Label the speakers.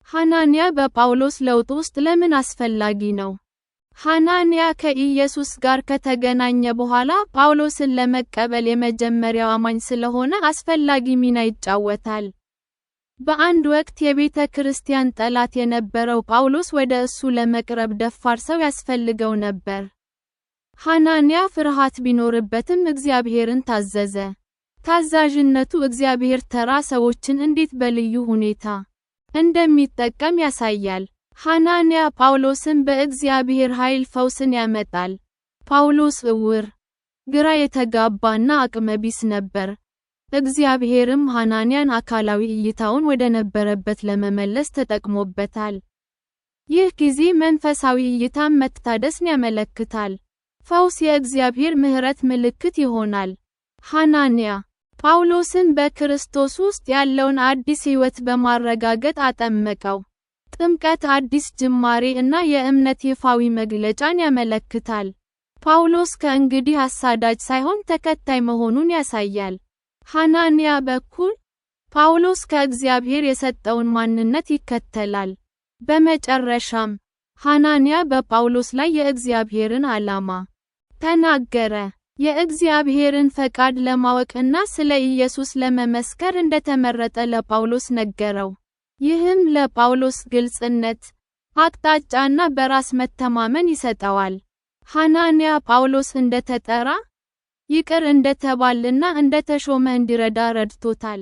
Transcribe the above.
Speaker 1: ሐናንያ በጳውሎስ ለውጥ ውስጥ ለምን አስፈላጊ ነው? ሐናንያ ከኢየሱስ ጋር ከተገናኘ በኋላ ጳውሎስን ለመቀበል የመጀመሪያው አማኝ ስለሆነ አስፈላጊ ሚና ይጫወታል። በአንድ ወቅት የቤተ ክርስቲያን ጠላት የነበረው ጳውሎስ ወደ እሱ ለመቅረብ ደፋር ሰው ያስፈልገው ነበር። ሐናንያ ፍርሃት ቢኖርበትም እግዚአብሔርን ታዘዘ። ታዛዥነቱ እግዚአብሔር ተራ ሰዎችን እንዴት በልዩ ሁኔታ እንደሚጠቀም ያሳያል። ሐናንያ ጳውሎስን በእግዚአብሔር ኃይል ፈውስን ያመጣል። ጳውሎስ ዕውር፣ ግራ የተጋባና አቅመ ቢስ ነበር። እግዚአብሔርም ሐናንያን አካላዊ እይታውን ወደ ነበረበት ለመመለስ ተጠቅሞበታል። ይህ ጊዜ መንፈሳዊ እይታን መታደስን ያመለክታል። ፈውስ የእግዚአብሔር ምሕረት ምልክት ይሆናል። ሐናንያ ጳውሎስን በክርስቶስ ውስጥ ያለውን አዲስ ሕይወት በማረጋገጥ አጠመቀው። ጥምቀት አዲስ ጅማሬ እና የእምነት ይፋዊ መግለጫን ያመለክታል። ጳውሎስ ከእንግዲህ አሳዳጅ ሳይሆን ተከታይ መሆኑን ያሳያል። ሐናንያ በኩል ጳውሎስ ከእግዚአብሔር የሰጠውን ማንነት ይከተላል። በመጨረሻም ሐናንያ በጳውሎስ ላይ የእግዚአብሔርን ዓላማ ተናገረ። የእግዚአብሔርን ፈቃድ ለማወቅና ስለ ኢየሱስ ለመመስከር እንደተመረጠ ለጳውሎስ ነገረው። ይህም ለጳውሎስ ግልጽነት፣ አቅጣጫና በራስ መተማመን ይሰጠዋል። ሐናንያ ጳውሎስ እንደተጠራ፣ ይቅር እንደተባለና እንደተሾመ እንዲረዳ ረድቶታል።